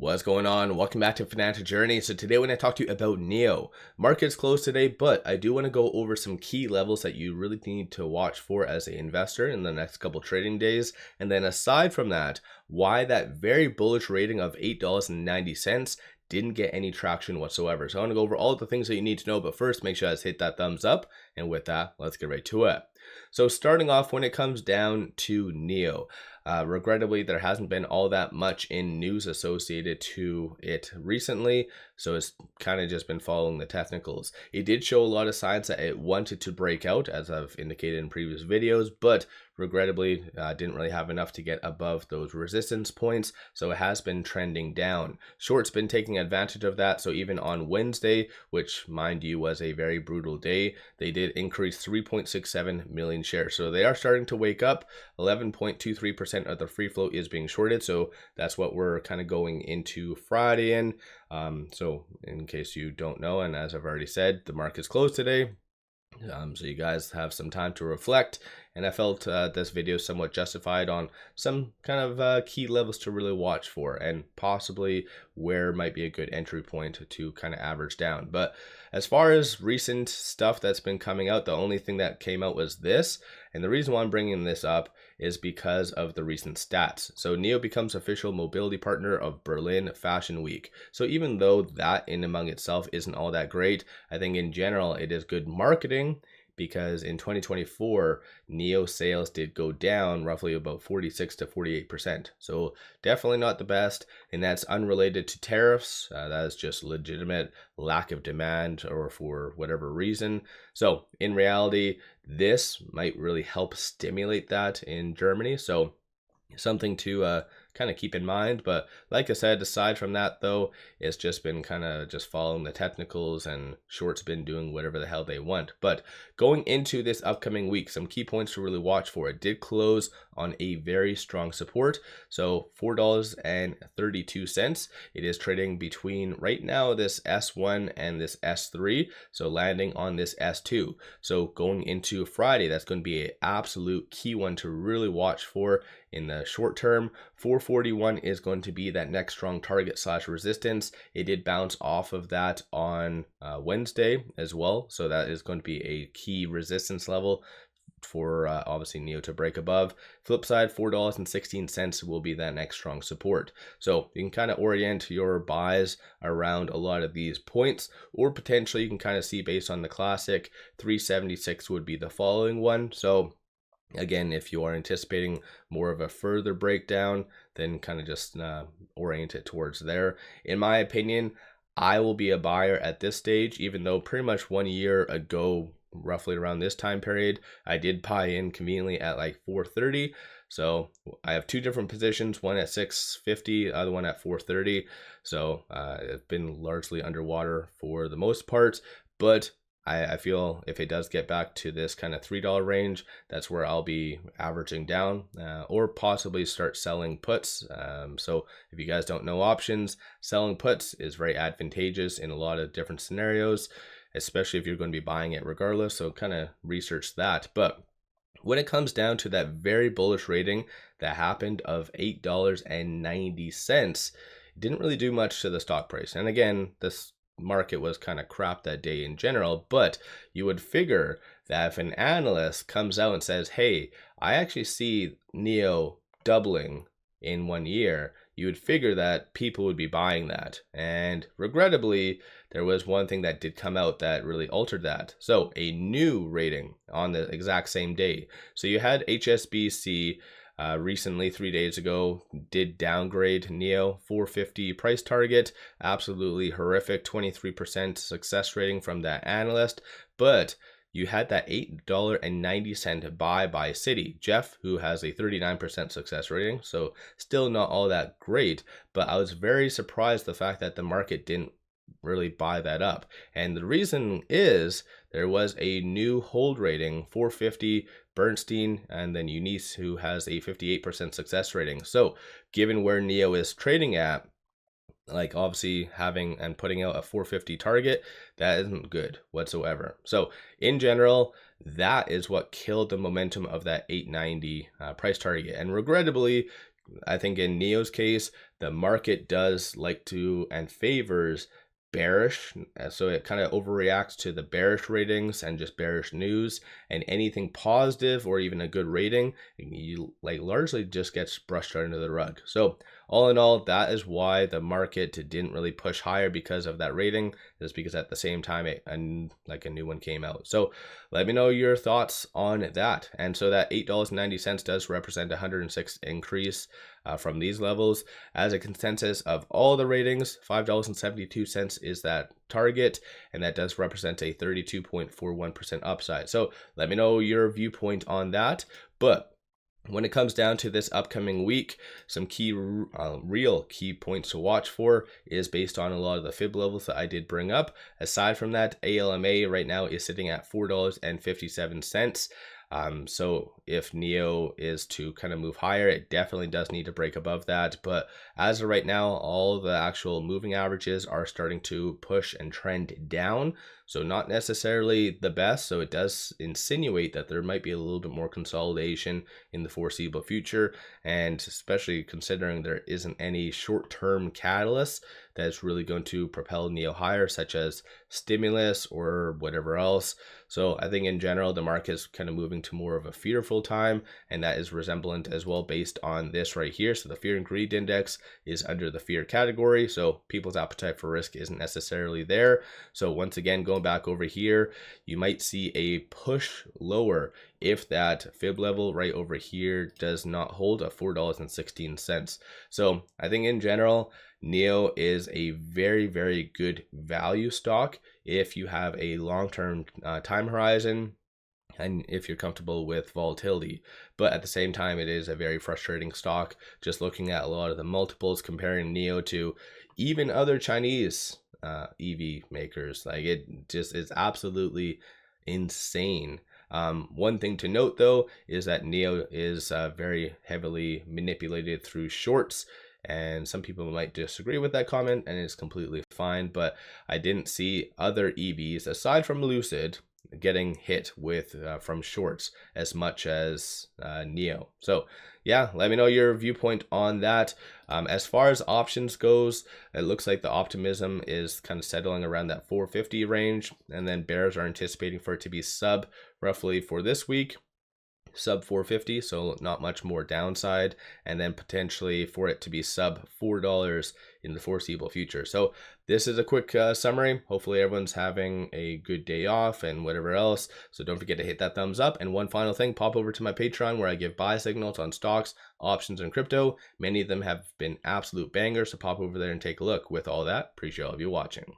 What's going on? Welcome back to Financial Journey. So today we're going to talk to you about NIO. Market's closed today, but I do want to go over some key levels that you really need to watch for as an investor in the next couple trading days. And then aside from that, why that very bullish rating of $8.90 didn't get any traction whatsoever. So I want to go over all the things that you need to know, but first make sure you guys hit that thumbs up. And with that, let's get right to it. So starting off, when it comes down to NIO, regrettably, there hasn't been all that much in news associated to it recently, so it's kind of just been following the technicals. It did show a lot of signs that it wanted to break out, as I've indicated in previous videos, but regrettably didn't really have enough to get above those resistance points, so it has been trending down. Short's been taking advantage of that, so even on Wednesday, which mind you was a very brutal day, they did increase 3.67 million shares. So they are starting to wake up. 11.23% of the free float is being shorted, so that's what we're kind of going into Friday in. So in case you don't know, and as I've already said, the market's closed today. So you guys have some time to reflect, and I felt this video is somewhat justified on some kind of key levels to really watch for, and possibly where might be a good entry point to kind of average down. But as far as recent stuff that's been coming out, the only thing that came out was this, and the reason why I'm bringing this up is because of the recent stats. So NIO becomes official mobility partner of Berlin Fashion Week. So even though that in among itself isn't all that great, I think in general it is good marketing, because in 2024, NIO sales did go down roughly about 46 to 48%. So definitely not the best, and that's unrelated to tariffs. That is just legitimate lack of demand or for whatever reason. So in reality, this might really help stimulate that in Germany. So something to kind of keep in mind. But like I said, aside from that though, it's just been kind of just following the technicals, and short's been doing whatever the hell they want. But going into this upcoming week, some key points to really watch for. It did close on a very strong support, so $4.32. It is trading between right now this S1 and this S3, so landing on this S2. So going into Friday, that's going to be an absolute key one to really watch for in the short term. 441 is going to be that next strong target / resistance. It did bounce off of that on Wednesday as well, so that is going to be a key resistance level for obviously NIO to break above. Flip side, $4.16 will be that next strong support. So you can kind of orient your buys around a lot of these points, or potentially you can kind of see based on the classic, 376 would be the following one. So again, if you are anticipating more of a further breakdown, then kind of just orient it towards there. In my opinion, I will be a buyer at this stage, even though pretty much 1 year ago, roughly around this time period, I did buy in conveniently at like 430. So I have two different positions, one at 650, other one at 430. So it's been largely underwater for the most part, but I feel if it does get back to this kind of $3 range, that's where I'll be averaging down, or possibly start selling puts. So if you guys don't know options, selling puts is very advantageous in a lot of different scenarios, especially if you're going to be buying it regardless. So kind of research that. But when it comes down to that very bullish rating that happened of $8.90, it didn't really do much to the stock price. And again, this market was kind of crap that day in general, but you would figure that if an analyst comes out and says, hey, I actually see NIO doubling in 1 year, you would figure that people would be buying that. And regrettably, there was one thing that did come out that really altered that. So a new rating on the exact same day. So you had HSBC recently, 3 days ago, did downgrade NIO 450 price target. Absolutely horrific, 23% success rating from that analyst. But you had that $8.90 buy by Citi, Jeff, who has a 39% success rating. So still not all that great, but I was very surprised the fact that the market didn't really buy that up. And the reason is there was a new hold rating, 450, Bernstein, and then Eunice, who has a 58% success rating. So given where NIO is trading at, like obviously having and putting out a 450 target, that isn't good whatsoever. So in general, that is what killed the momentum of that 890 price target. And regrettably, I think in NIO's case, the market does like to and favors bearish, so it kind of overreacts to the bearish ratings and just bearish news, and anything positive or even a good rating, you like largely just gets brushed under the rug. So all in all, that is why the market didn't really push higher, because of that rating, is because at the same time a new one came out. So let me know your thoughts on that. And so that $8.90 does represent 106 increase from these levels. As a consensus of all the ratings, $5.72 is that target, and that does represent a 32.41% upside. So let me know your viewpoint on that. But when it comes down to this upcoming week, some key real key points to watch for is based on a lot of the fib levels that I did bring up. Aside from that, ALMA right now is sitting at $4.57. So if NIO is to kind of move higher, it definitely does need to break above that. But as of right now, all the actual moving averages are starting to push and trend down. So not necessarily the best. So it does insinuate that there might be a little bit more consolidation in the foreseeable future. And especially considering there isn't any short-term catalyst that's really going to propel NIO higher, such as stimulus or whatever else. So I think in general, the market is kind of moving to more of a fearful time, and that is resemblant as well based on this right here. So the fear and greed index is under the fear category. So people's appetite for risk isn't necessarily there. So once again, going back over here, you might see a push lower if that fib level right over here does not hold at $4.16. So I think in general, NIO is a very, very good value stock if you have a long-term time horizon and if you're comfortable with volatility. But at the same time, it is a very frustrating stock. Just looking at a lot of the multiples, comparing NIO to even other Chinese EV makers, like it just is absolutely insane. One thing to note though is that NIO is very heavily manipulated through shorts, and some people might disagree with that comment, and it's completely fine. But I didn't see other EVs aside from Lucid getting hit with from shorts as much as NIO. So yeah, let me know your viewpoint on that. As far as options goes, it looks like the optimism is kind of settling around that 450 range, and then bears are anticipating for it to be sub roughly for this week, sub 450, so not much more downside, and then potentially for it to be sub $4 in the foreseeable future. So this is a quick summary. Hopefully everyone's having a good day off and whatever else. So don't forget to hit that thumbs up. And one final thing, pop over to my Patreon where I give buy signals on stocks, options, and crypto. Many of them have been absolute bangers, so pop over there and take a look. With all that, appreciate all of you watching.